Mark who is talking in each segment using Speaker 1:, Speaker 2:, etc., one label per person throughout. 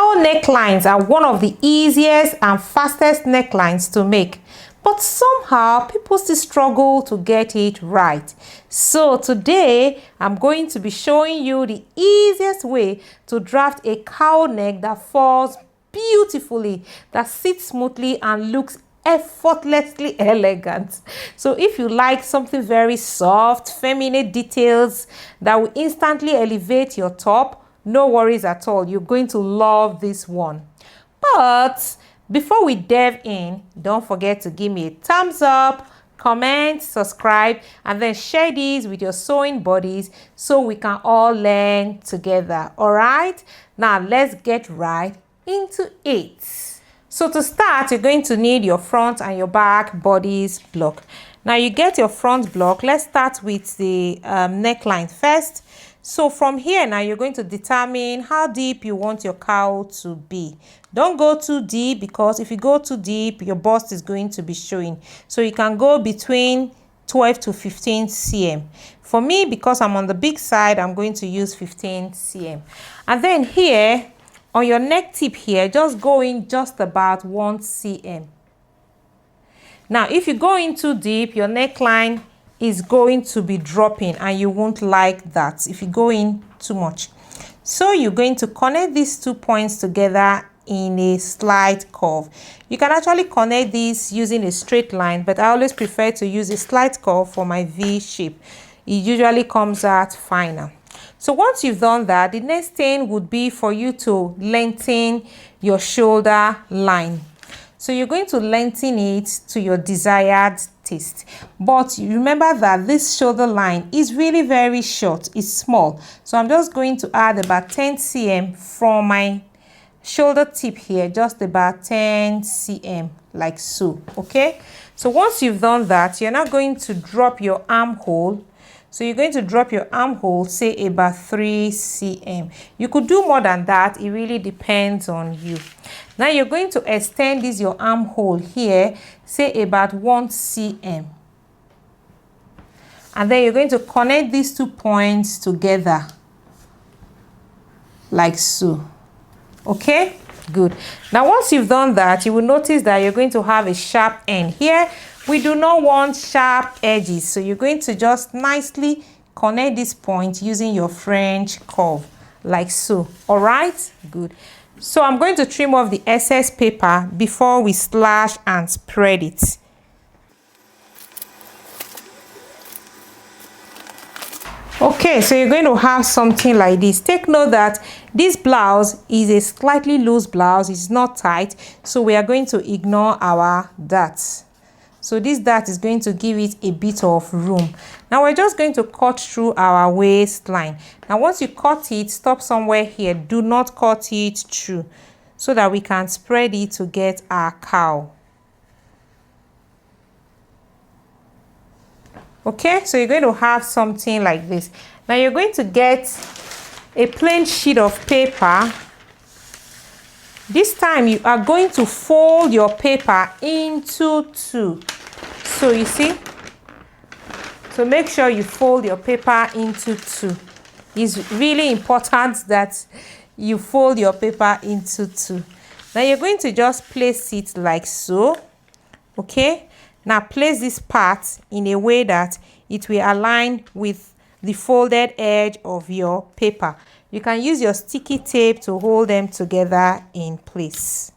Speaker 1: Cowl necklines are one of the easiest and fastest necklines to make, but somehow people still struggle to get it right. So today I'm going to be showing you the easiest way to draft a cowl neck that falls beautifully, that sits smoothly and looks effortlessly elegant. So if you like something very soft, feminine details that will instantly elevate your top, no worries at all. You're going to love this one. But before we dive in, don't forget to give me a thumbs up, comment, subscribe, and then share these with your sewing buddies so we can all learn together. All right, now let's get right into it. So to start, you're going to need your front and your back bodice block. Now you get your front block. Let's start with the neckline first. So from here now, you're going to determine how deep you want your cowl to be. Don't go too deep, because if you go too deep, your bust is going to be showing. So you can go between 12 to 15 cm. For me, because I'm on the big side, I'm going to use 15 cm. And then here, on your neck tip here, just go in just about 1 cm. Now, if you go in too deep, your neckline is going to be dropping and you won't like that if you go in too much. So you're going to connect these 2 points together in a slight curve. You can actually connect these using a straight line, but I always prefer to use a slight curve for my V shape. It usually comes out finer. So once you've done that, the next thing would be for you to lengthen your shoulder line. So you're going to lengthen it to your desired taste. But remember that this shoulder line is really very short. It's small. So I'm just going to add about 10 cm from my shoulder tip here, just about 10 cm, like so. Okay? So once you've done that, you're now going to drop your armhole. So you're going to drop your armhole, say about 3 cm. You could do more than that. It really depends on you. Now you're going to extend this your armhole here, say about 1 cm. And then you're going to connect these 2 points together, like so. Okay, good. Now once you've done that, you will notice that you're going to have a sharp end here. We do not want sharp edges, so you're going to just nicely connect this point using your French curve, like so. All right, good. So I'm going to trim off the excess paper before we slash and spread it. Okay, so you're going to have something like this. Take note that this blouse is a slightly loose blouse. It's not tight, so we are going to ignore our darts. So this dart is going to give it a bit of room. Now we're just going to cut through our waistline. Now once you cut it, stop somewhere here. Do not cut it through, so that we can spread it to get our cowl. Okay, so you're going to have something like this. Now you're going to get a plain sheet of paper. This time you are going to fold your paper into 2. So you see, so make sure you fold your paper into 2. It's really important that you fold your paper into 2. Now you're going to just place it like so. Okay, now place this part in a way that it will align with the folded edge of your paper. You can use your sticky tape to hold them together in place.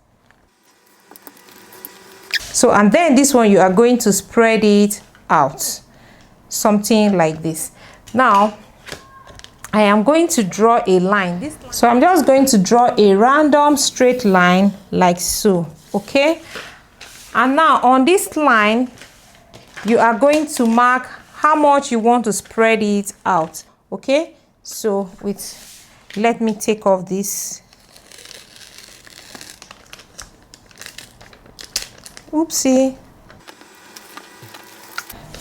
Speaker 1: So, and then this one, you are going to spread it out, something like this. Now, I am going to draw a line. So I'm just going to draw a random straight line like so, okay? And now on this line, you are going to mark how much you want to spread it out, okay? So let me take off this. Oopsie.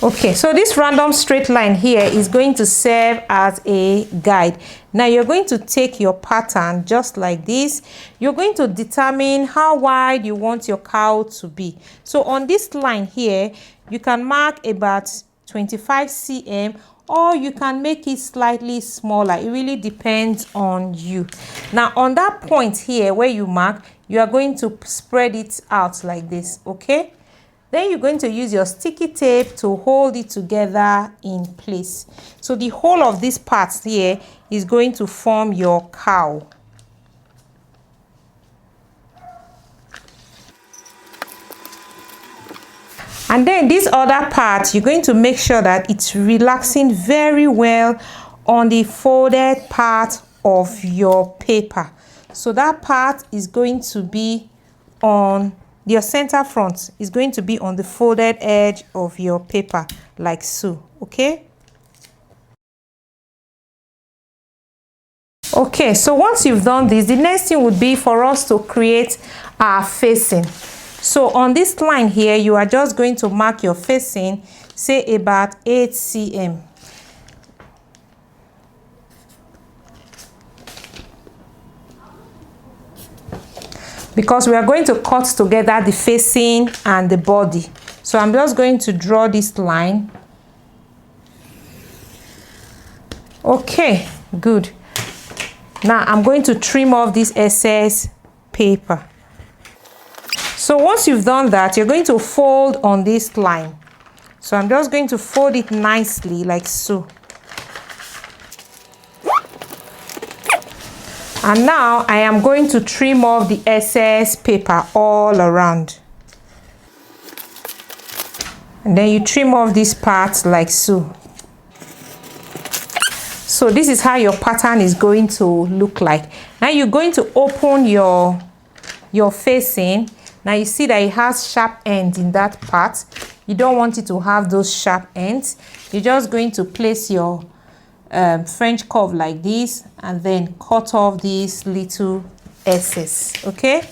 Speaker 1: Okay, so this random straight line here is going to serve as a guide. Now you're going to take your pattern just like this. You're going to determine how wide you want your cowl to be. So on this line here, you can mark about 25 cm, or you can make it slightly smaller. It really depends on you. Now on that point here where you mark, you are going to spread it out like this, okay? Then you're going to use your sticky tape to hold it together in place. So the whole of this part here is going to form your cowl. And then this other part, you're going to make sure that it's relaxing very well on the folded part of your paper. So that part is going to be on your center front, is going to be on the folded edge of your paper, like so, okay? Okay, so once you've done this, the next thing would be for us to create our facing. So on this line here, you are just going to mark your facing, say about 8 cm. Because we are going to cut together the facing and the body. So I'm just going to draw this line. Okay, good. Now I'm going to trim off this excess paper. So once you've done that, you're going to fold on this line. So I'm just going to fold it nicely like so. And now I am going to trim off the excess paper all around. And then you trim off this part like so. So this is how your pattern is going to look like. Now you're going to open your facing. Now you see that it has sharp ends in that part. You don't want it to have those sharp ends. You're just going to place your French curve like this and then cut off this little excess, okay?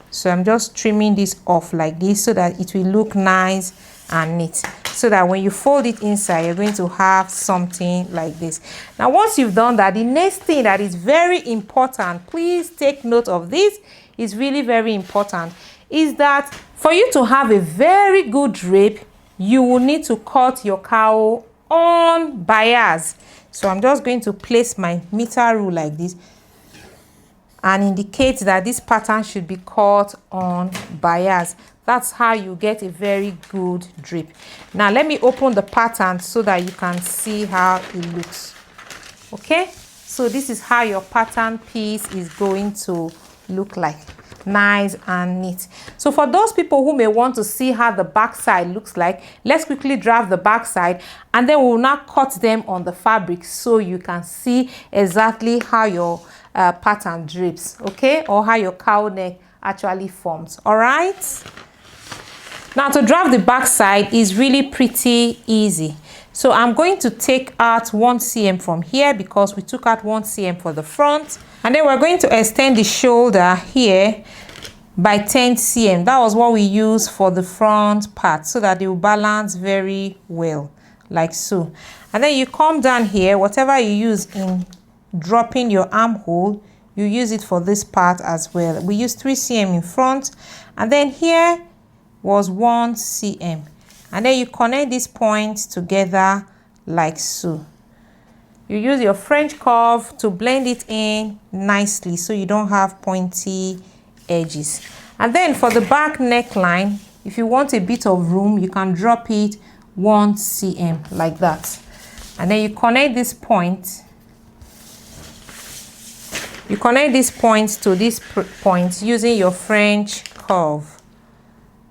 Speaker 1: So I'm just trimming this off like this so that it will look nice and neat, so that when you fold it inside, you're going to have something like this. Now once you've done that, the next thing that is very important, please take note of this, is really very important, is that for you to have a very good drape, you will need to cut your cowl on bias. So I'm just going to place my meter rule like this and indicate that this pattern should be cut on bias. That's how you get a very good drape. Now let me open the pattern so that you can see how it looks. Okay, so this is how your pattern piece is going to look like. Nice and neat. So for those people who may want to see how the back side looks like, let's quickly draft the back side and then we'll now cut them on the fabric so you can see exactly how your pattern drapes, okay, or how your cowl neck actually forms. All right, now to draft the back side is really pretty easy. So I'm going to take out 1 cm from here because we took out 1 cm for the front. And then we're going to extend the shoulder here by 10 cm. That was what we used for the front part, so that they will balance very well, like so. And then you come down here, whatever you use in dropping your armhole, you use it for this part as well. We use 3 cm in front, and then here was 1 cm. And then you connect these points together like so. You use your French curve to blend it in nicely so you don't have pointy edges. And then for the back neckline, if you want a bit of room, you can drop it 1 cm like that. And then you connect this point. You connect these points to this point using your French curve.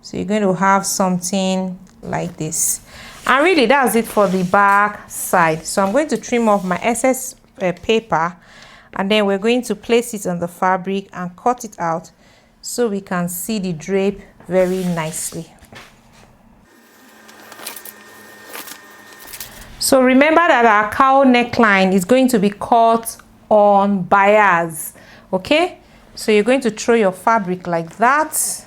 Speaker 1: So you're going to have something like this. And really that's it for the back side. So I'm going to trim off my excess paper, and then we're going to place it on the fabric and cut it out so we can see the drape very nicely. So remember that our cowl neckline is going to be cut on bias, okay? So you're going to throw your fabric like that.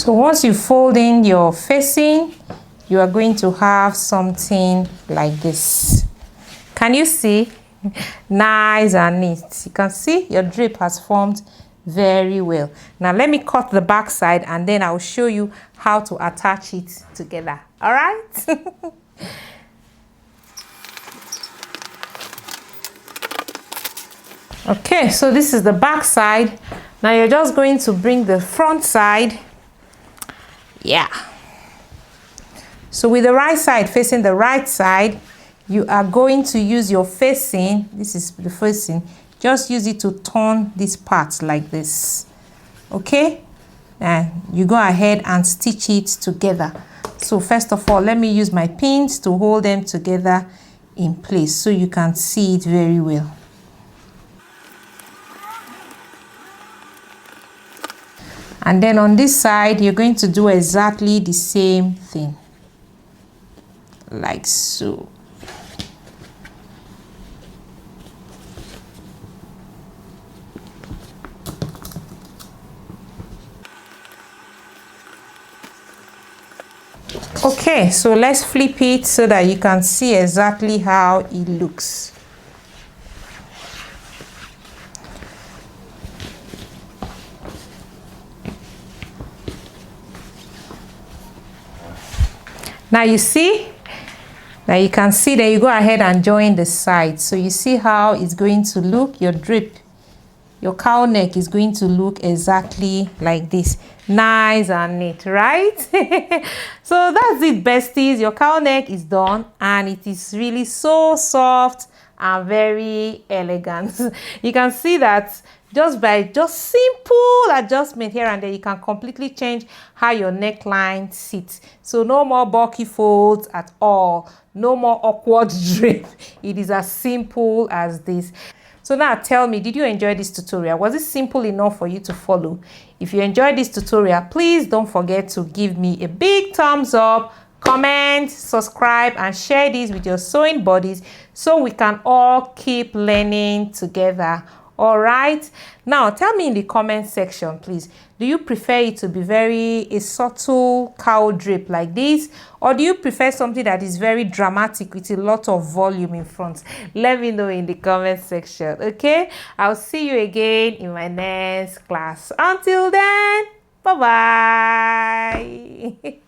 Speaker 1: So once you fold in your facing, you are going to have something like this. Can you see? Nice and neat. You can see your drape has formed very well. Now let me cut the back side and then I'll show you how to attach it together. All right? Okay, so this is the back side. Now you're just going to bring the front side. Yeah. So with the right side facing the right side, you are going to use your facing. This is the facing. Just use it to turn this part like this. Okay? And you go ahead and stitch it together. So first of all, let me use my pins to hold them together in place so you can see it very well. And then on this side, you're going to do exactly the same thing. Like so. Okay, so let's flip it so that you can see exactly how it looks. Now you see, now you can see that you go ahead and join the sides. So you see how it's going to look. Your drape, your cowl neck is going to look exactly like this. Nice and neat, right? So that's it, besties. Your cowl neck is done and it is really so soft and very elegant. You can see that just by simple adjustment here and there, you can completely change how your neckline sits. So no more bulky folds at all. No more awkward drape. It is as simple as this. So now tell me, did you enjoy this tutorial? Was it simple enough for you to follow? If you enjoyed this tutorial, please don't forget to give me a big thumbs up, comment, subscribe, and share this with your sewing buddies so we can all keep learning together. All right, now tell me in the comment section, please, do you prefer it to be a subtle cowl drape like this, or do you prefer something that is very dramatic with a lot of volume in front? Let me know in the comment section. Okay, I'll see you again in my next class. Until then, bye bye.